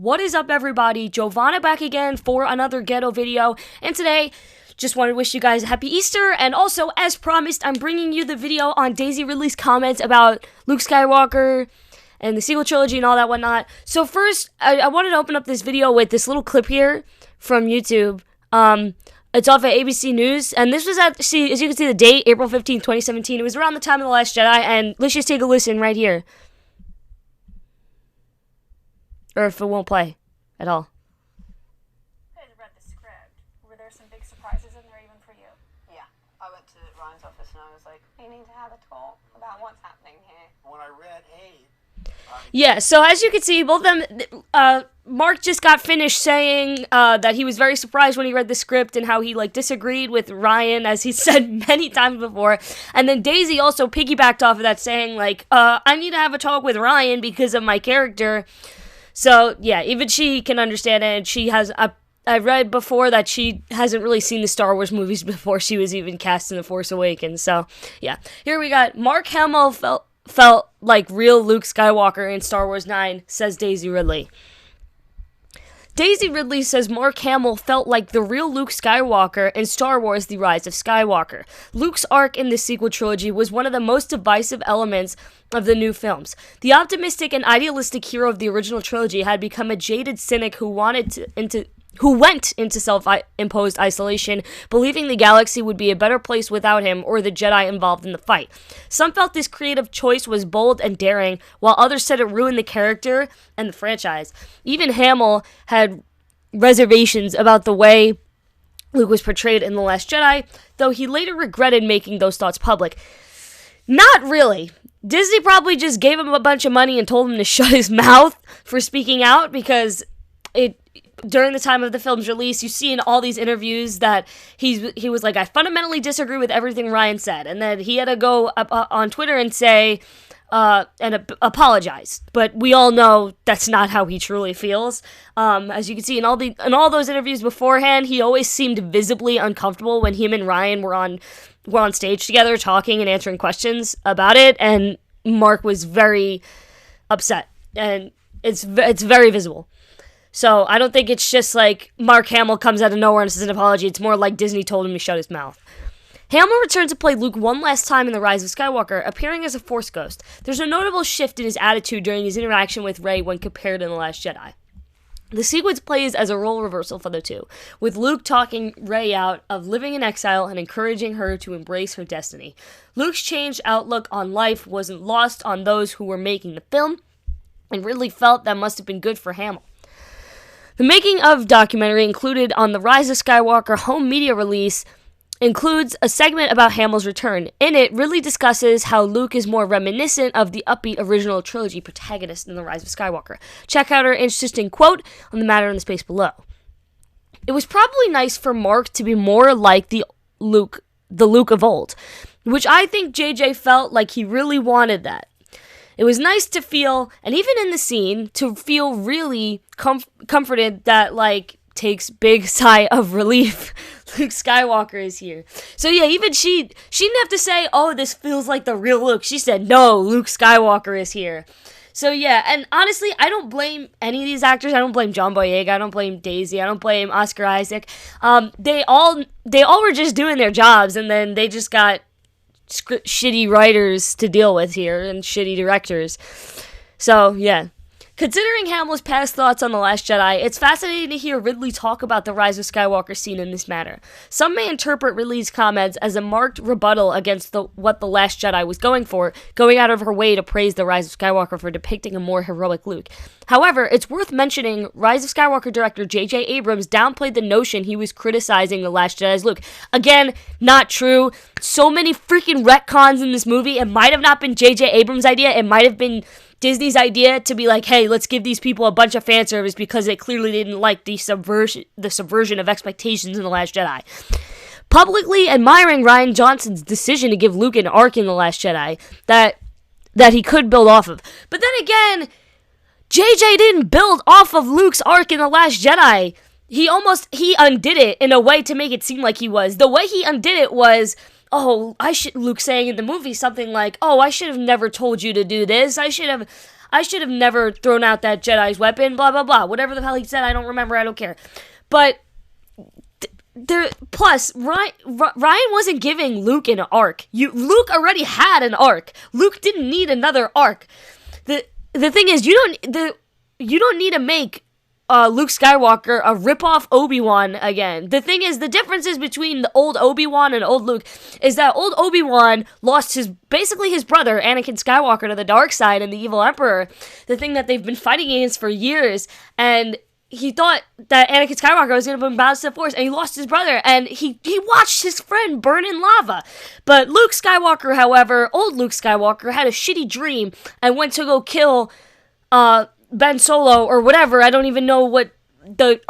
What is up, everybody? Giovanna back again for another ghetto video, and today, just wanted to wish you guys a happy Easter, and also, as promised, I'm bringing you the video on Daisy Ridley's comments about Luke Skywalker and the sequel trilogy and all that whatnot. So first, I wanted to open up this video with this little clip here from YouTube. It's off of ABC News, and this was as you can see, the date, April 15, 2017. It was around the time of The Last Jedi, and let's just take a listen right here. Or if it won't play at all. I read the script. Were there some big surprises in there even for you? Yeah. I went to Ryan's office and I was like, we need to have a talk about what's happening here. When I read, hey... Yeah, so as you can see, both of them, Mark just got finished saying that he was very surprised when he read the script and how he, disagreed with Ryan, as he said many times before. And then Daisy also piggybacked off of that, saying, I need to have a talk with Ryan because of my character. So, yeah, even she can understand it, and she has... I read before that she hasn't really seen the Star Wars movies before she was even cast in The Force Awakens. So, yeah. Here we got Mark Hamill felt like real Luke Skywalker in Star Wars 9, says Daisy Ridley. Daisy Ridley says Mark Hamill felt like the real Luke Skywalker in Star Wars The Rise of Skywalker. Luke's arc in the sequel trilogy was one of the most divisive elements of the new films. The optimistic and idealistic hero of the original trilogy had become a jaded cynic who went into self-imposed isolation, believing the galaxy would be a better place without him or the Jedi involved in the fight. Some felt this creative choice was bold and daring, while others said it ruined the character and the franchise. Even Hamill had reservations about the way Luke was portrayed in The Last Jedi, though he later regretted making those thoughts public. Not really. Disney probably just gave him a bunch of money and told him to shut his mouth for speaking out, because during the time of the film's release, you see in all these interviews that he was like, I fundamentally disagree with everything Ryan said, and then he had to go up on Twitter and say and apologize. But we all know that's not how he truly feels. As you can see in all those interviews beforehand, he always seemed visibly uncomfortable when him and Ryan were on stage together talking and answering questions about it, and Mark was very upset, and it's very visible. So I don't think it's just like Mark Hamill comes out of nowhere and says an apology. It's more like Disney told him to shut his mouth. Hamill returned to play Luke one last time in The Rise of Skywalker, appearing as a Force ghost. There's a notable shift in his attitude during his interaction with Rey when compared to The Last Jedi. The sequence plays as a role reversal for the two, with Luke talking Rey out of living in exile and encouraging her to embrace her destiny. Luke's changed outlook on life wasn't lost on those who were making the film, and Ridley felt that must have been good for Hamill. The making of documentary included on the Rise of Skywalker home media release includes a segment about Hamill's return. In it, Ridley discusses how Luke is more reminiscent of the upbeat original trilogy protagonist in The Rise of Skywalker. Check out her interesting quote on the matter in the space below. It was probably nice for Mark to be more like the Luke of old, which I think JJ felt like he really wanted that. It was nice to feel, and even in the scene, to feel really comforted that, takes big sigh of relief. Luke Skywalker is here. So yeah, even she didn't have to say, oh, this feels like the real Luke. She said, no, Luke Skywalker is here. So yeah, and honestly, I don't blame any of these actors. I don't blame John Boyega. I don't blame Daisy. I don't blame Oscar Isaac. They all were just doing their jobs, and then they just got shitty writers to deal with here and shitty directors. So, yeah. Considering Hamill's past thoughts on The Last Jedi, it's fascinating to hear Ridley talk about the Rise of Skywalker scene in this manner. Some may interpret Ridley's comments as a marked rebuttal against what The Last Jedi was going for, going out of her way to praise the Rise of Skywalker for depicting a more heroic Luke. However, it's worth mentioning Rise of Skywalker director J.J. Abrams downplayed the notion he was criticizing The Last Jedi's Luke. Again, not true. So many freaking retcons in this movie. It might have not been J.J. Abrams' idea. It might have been Disney's idea to be like, hey, let's give these people a bunch of fan service because they clearly didn't like the subversion of expectations in The Last Jedi. Publicly admiring Rian Johnson's decision to give Luke an arc in The Last Jedi that he could build off of. But then again, JJ didn't build off of Luke's arc in The Last Jedi. He undid it in a way to make it seem like he was. The way he undid it was, Luke saying in the movie something like, I should have never told you to do this. I should have I should have never thrown out that Jedi's weapon, blah, blah, blah. Whatever the hell he said, I don't remember, I don't care. But plus, Ryan wasn't giving Luke an arc. Luke already had an arc. Luke didn't need another arc. The thing is, you don't need to make Luke Skywalker a rip-off Obi-Wan again. The thing is, the differences between the old Obi-Wan and old Luke is that old Obi-Wan lost basically his brother, Anakin Skywalker, to the dark side and the evil Emperor, the thing that they've been fighting against for years, and he thought that Anakin Skywalker was going to balance the Force, and he lost his brother, and he watched his friend burn in lava. But Luke Skywalker, however, old Luke Skywalker, had a shitty dream and went to go kill Ben Solo or whatever. I don't even know what the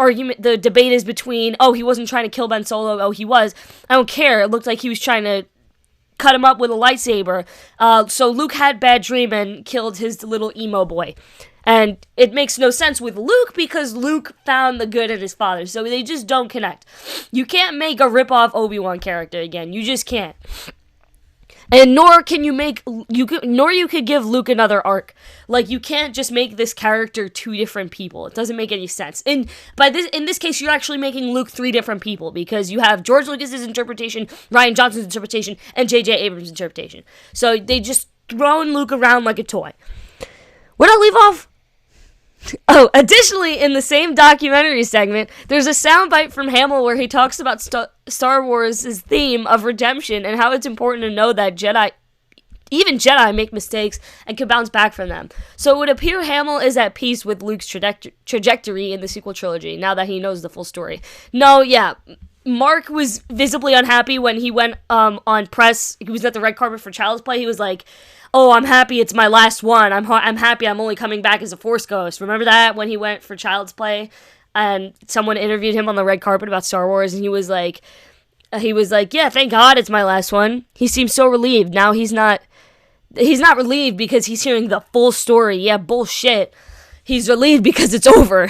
debate is between, oh, he wasn't trying to kill Ben Solo, oh, he was. I don't care. It looked like he was trying to cut him up with a lightsaber. So Luke had bad dream and killed his little emo boy. And it makes no sense with Luke because Luke found the good in his father. So they just don't connect. You can't make a rip-off Obi-Wan character again. You just can't. And nor can you you could give Luke another arc. Like, you can't just make this character two different people. It doesn't make any sense. And in this case, you're actually making Luke three different people because you have George Lucas's interpretation, Rian Johnson's interpretation, and J.J. Abrams' interpretation. So they just throwing Luke around like a toy. Where'd I leave off? Oh, additionally, in the same documentary segment, there's a soundbite from Hamill where he talks about Star Wars' theme of redemption and how it's important to know that even Jedi make mistakes and can bounce back from them. So it would appear Hamill is at peace with Luke's trajectory in the sequel trilogy, now that he knows the full story. No, yeah, Mark was visibly unhappy when he went on press. He was at the red carpet for Child's Play. He was like, oh, I'm happy it's my last one. I'm happy I'm only coming back as a Force ghost. Remember that when he went for Child's Play and someone interviewed him on the red carpet about Star Wars and he was like, yeah, thank God it's my last one. He seems so relieved. Now he's not relieved because he's hearing the full story. Yeah, bullshit. He's relieved because it's over.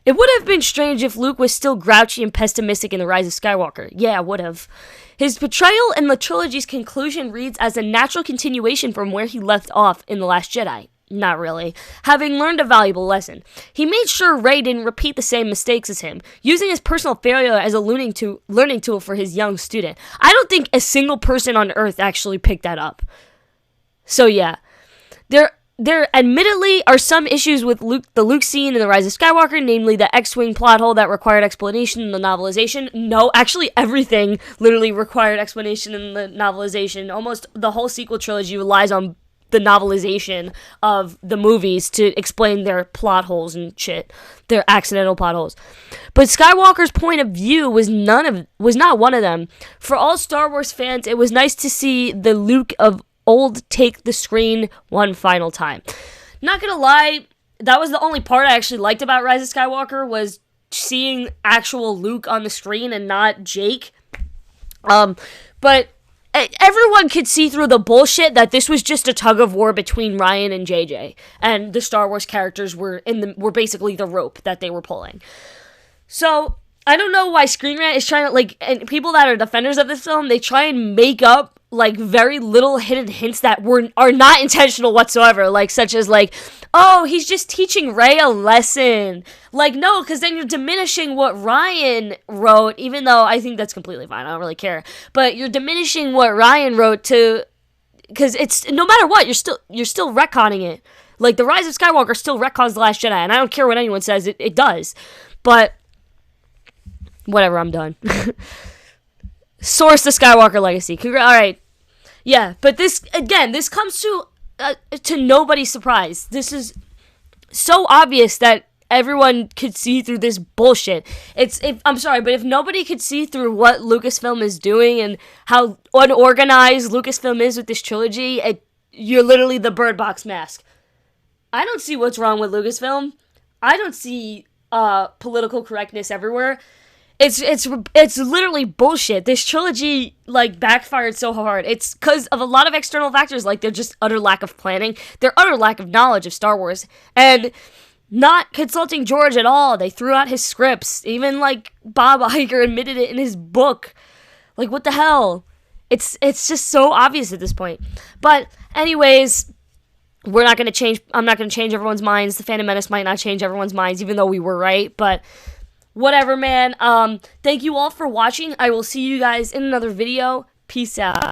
It would have been strange if Luke was still grouchy and pessimistic in The Rise of Skywalker. Yeah, it would have. His portrayal in the trilogy's conclusion reads as a natural continuation from where he left off in The Last Jedi. Not really. Having learned a valuable lesson. He made sure Rey didn't repeat the same mistakes as him, using his personal failure as a learning tool for his young student. I don't think a single person on Earth actually picked that up. So yeah. There admittedly are some issues with the Luke scene in The Rise of Skywalker, namely the X-Wing plot hole that required explanation in the novelization. No, actually everything literally required explanation in the novelization. Almost the whole sequel trilogy relies on the novelization of the movies to explain their plot holes and shit, their accidental plot holes. But Skywalker's point of view was not one of them. For all Star Wars fans, it was nice to see the Luke of old take the screen one final time. Not gonna lie, that was the only part I actually liked about Rise of Skywalker, was seeing actual Luke on the screen and not Jake. But everyone could see through the bullshit that this was just a tug of war between Ryan and JJ, and the Star Wars characters were basically the rope that they were pulling. So I don't know why Screen Rant is trying to, and people that are defenders of this film, they try and make up very little hidden hints that are not intentional whatsoever, such as oh, he's just teaching Rey a lesson. No, because then you're diminishing what Ryan wrote, even though I think that's completely fine, I don't really care, but you're diminishing what Ryan wrote because it's, no matter what, you're still retconning it. The Rise of Skywalker still retcons The Last Jedi, and I don't care what anyone says, it does, but whatever, I'm done. Source the Skywalker legacy. Alright. Yeah, but this comes to nobody's surprise. This is so obvious that everyone could see through this bullshit. I'm sorry, but if nobody could see through what Lucasfilm is doing and how unorganized Lucasfilm is with this trilogy, you're literally the Bird Box mask. I don't see what's wrong with Lucasfilm. I don't see political correctness everywhere. It's literally bullshit. This trilogy, backfired so hard. It's because of a lot of external factors, their just utter lack of planning, their utter lack of knowledge of Star Wars, and not consulting George at all. They threw out his scripts. Even, Bob Iger admitted it in his book. What the hell? It's just so obvious at this point. But, anyways, we're not going to change, I'm not going to change everyone's minds. The Phantom Menace might not change everyone's minds, even though we were right, but whatever, man. Thank you all for watching. I will see you guys in another video. Peace out.